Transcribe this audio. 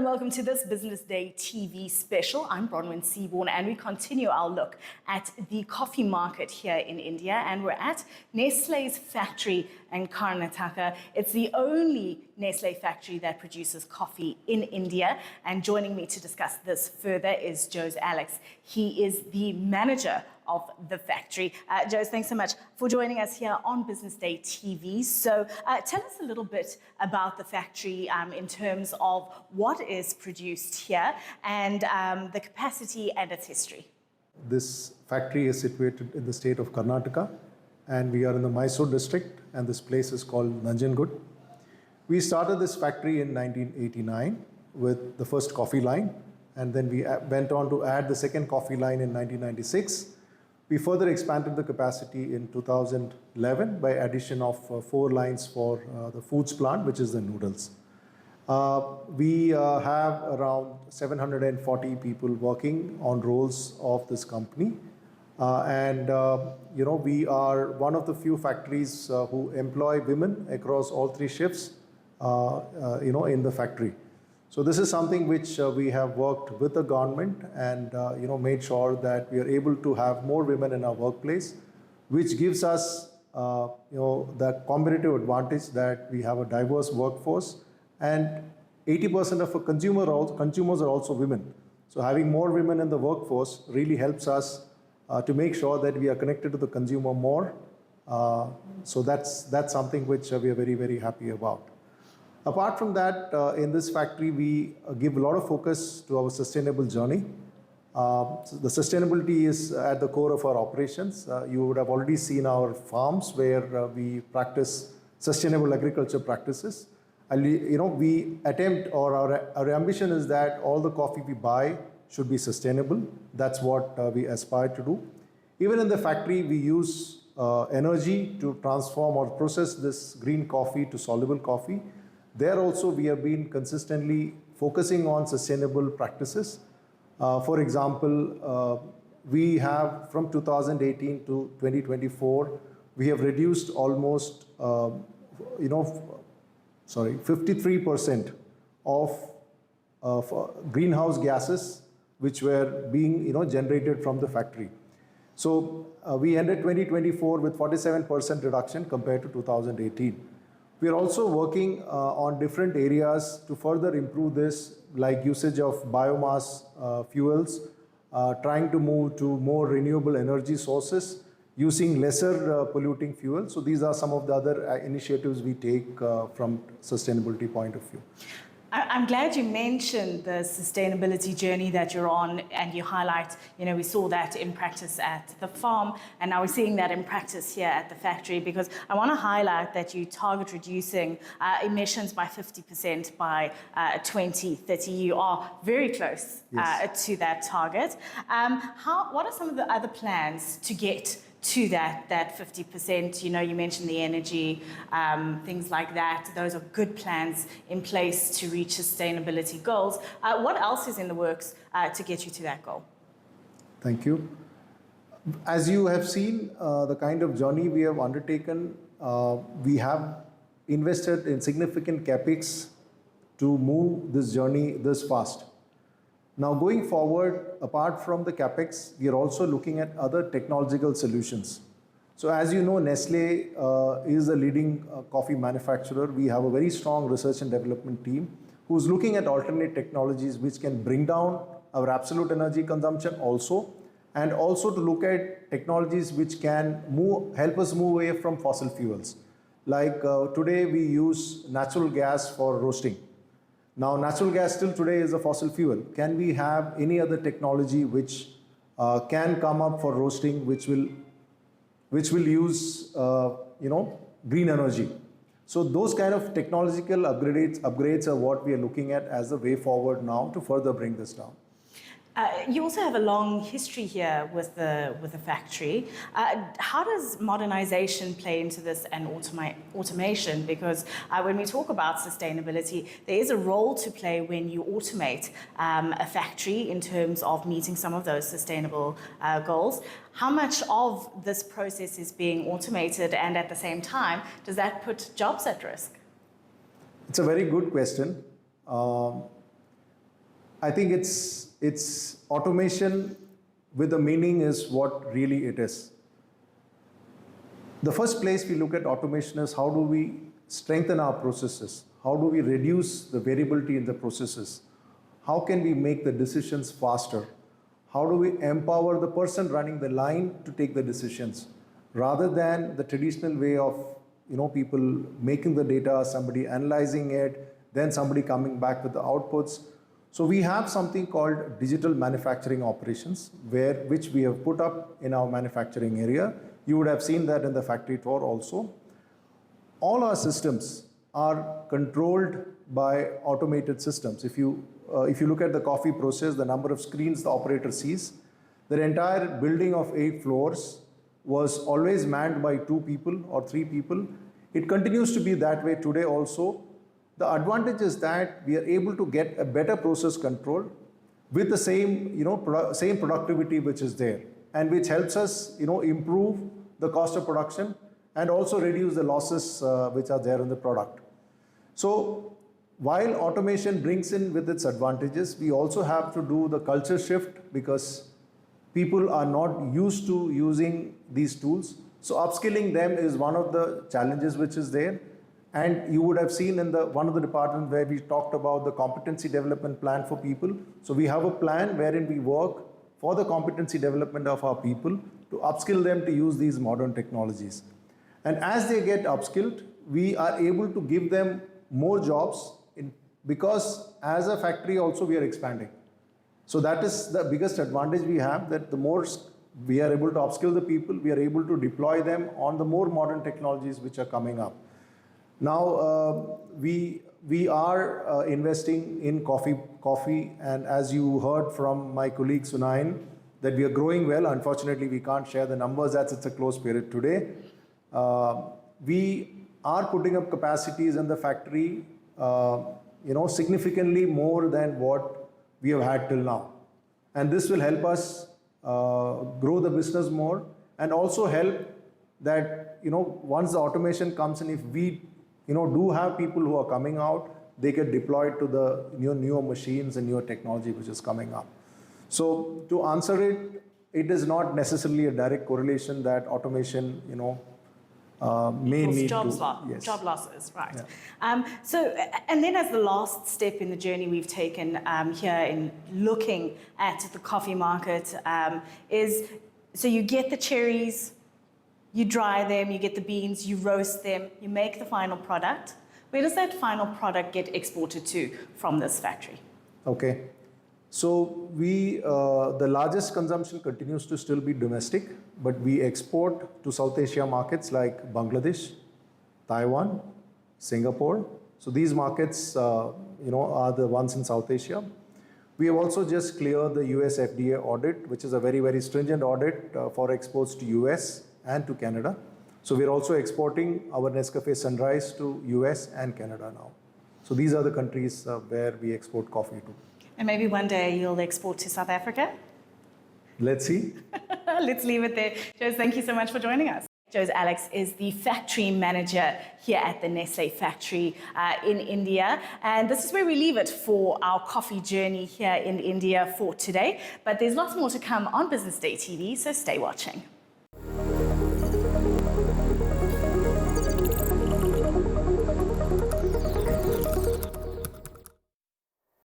welcome to this Business Day TV special. I'm Bronwyn Seaborn, and we continue our look at the coffee market here in India. And we're at Nestle's factory in Karnataka. It's the only Nestle factory that produces coffee in India. And joining me to discuss this further is Jose Alex. He is the manager of the factory. Jose, thanks so much for joining us here on Business Day TV. So tell us a little bit about the factory in terms of what is produced here and the capacity and its history. This factory is situated in the state of Karnataka, and we are in the Mysore district, and this place is called Nanjangud. We started this factory in 1989 with the first coffee line, and then we went on to add the second coffee line in 1996. We further expanded the capacity in 2011 by addition of 4 lines for the foods plant, which is the noodles. We have around 740 people working on roles of this company. We are one of the few factories who employ women across all 3 shifts, in the factory. So this is something which we have worked with the government and made sure that we are able to have more women in our workplace, which gives us the competitive advantage that we have a diverse workforce, and 80% of our consumers are also women. So having more women in the workforce really helps us to make sure that we are connected to the consumer more. So that's something which we are very, very happy about. Apart from that, in this factory, we give a lot of focus to our sustainable journey. So the sustainability is at the core of our operations. You would have already seen our farms where we practice sustainable agriculture practices. We attempt, or our ambition is that all the coffee we buy should be sustainable. That's what we aspire to do. Even in the factory, we use energy to transform or process this green coffee to soluble coffee. There also, we have been consistently focusing on sustainable practices. For example, we have from 2018 to 2024, we have reduced almost, 53% of greenhouse gases which were being, generated from the factory. So we ended 2024 with 47% reduction compared to 2018. We are also working on different areas to further improve this, like usage of biomass fuels, trying to move to more renewable energy sources, using lesser polluting fuel. So these are some of the other initiatives we take from sustainability point of view. I'm glad you mentioned the sustainability journey that you're on, and you highlight, we saw that in practice at the farm, and now we're seeing that in practice here at the factory, because I want to highlight that you target reducing emissions by 50% by 2030. You are very close to that target. What are some of the other plans to get to that 50%? You mentioned the energy, things like that. Those are good plans in place to reach sustainability goals. What else is in the works to get you to that goal? Thank you. As you have seen, the kind of journey we have undertaken, we have invested in significant capex to move this journey this fast. Now, going forward, apart from the capex, we are also looking at other technological solutions. So as you know, Nestle is a leading coffee manufacturer. We have a very strong research and development team who's looking at alternate technologies which can bring down our absolute energy consumption also, and also to look at technologies which can help us move away from fossil fuels. Like today, we use natural gas for roasting. Now, natural gas still today is a fossil fuel. Can we have any other technology which can come up for roasting, which will use green energy? So those kind of technological upgrades are what we are looking at as the way forward now to further bring this down. You also have a long history here with the factory. How does modernization play into this and automation? Because when we talk about sustainability, there is a role to play when you automate a factory in terms of meeting some of those sustainable goals. How much of this process is being automated, and at the same time, does that put jobs at risk? It's a very good question. I think it's automation with a meaning is what really it is. The first place we look at automation is how do we strengthen our processes? How do we reduce the variability in the processes? How can we make the decisions faster? How do we empower the person running the line to take the decisions rather than the traditional way of people making the data, somebody analyzing it, then somebody coming back with the outputs. So we have something called digital manufacturing operations, which we have put up in our manufacturing area. You would have seen that in the factory tour also. All our systems are controlled by automated systems. If you look at the coffee process, the number of screens the operator sees, the entire building of 8 floors was always manned by 2 people or 3 people. It continues to be that way today also. The advantage is that we are able to get a better process control with the same, same productivity which is there, and which helps us, improve the cost of production and also reduce the losses which are there in the product. So while automation brings in with its advantages, we also have to do the culture shift because people are not used to using these tools. So upskilling them is one of the challenges which is there. And you would have seen in one of the departments where we talked about the competency development plan for people. So we have a plan wherein we work for the competency development of our people to upskill them to use these modern technologies. And as they get upskilled, we are able to give them more jobs because as a factory also we are expanding. So that is the biggest advantage we have, that the more we are able to upskill the people, we are able to deploy them on the more modern technologies which are coming up. Now, we are investing in coffee, and as you heard from my colleague Sunayan, that we are growing well. Unfortunately, we can't share the numbers as it's a closed period today. We are putting up capacities in the factory, significantly more than what we have had till now. And this will help us grow the business more and also help that, once the automation comes in, if we do have people who are coming out, they get deployed to the newer machines and newer technology which is coming up. So to answer it, it is not necessarily a direct correlation that automation, may need job losses, right? Yeah. And then as the last step in the journey we've taken here in looking at the coffee market is, so you get the cherries, you dry them, you get the beans, you roast them, you make the final product. Where does that final product get exported to from this factory? Okay. So the largest consumption continues to still be domestic, but we export to South Asia markets like Bangladesh, Taiwan, Singapore. So these markets, are the ones in South Asia. We have also just cleared the US FDA audit, which is a very, very stringent audit for exports to US and to Canada. So we're also exporting our Nescafe Sunrise to US and Canada now. So these are the countries where we export coffee to. And maybe one day you'll export to South Africa? Let's see. Let's leave it there. Jose, thank you so much for joining us. Jose Alex is the factory manager here at the Nestle factory in India. And this is where we leave it for our coffee journey here in India for today. But there's lots more to come on Business Day TV, so stay watching.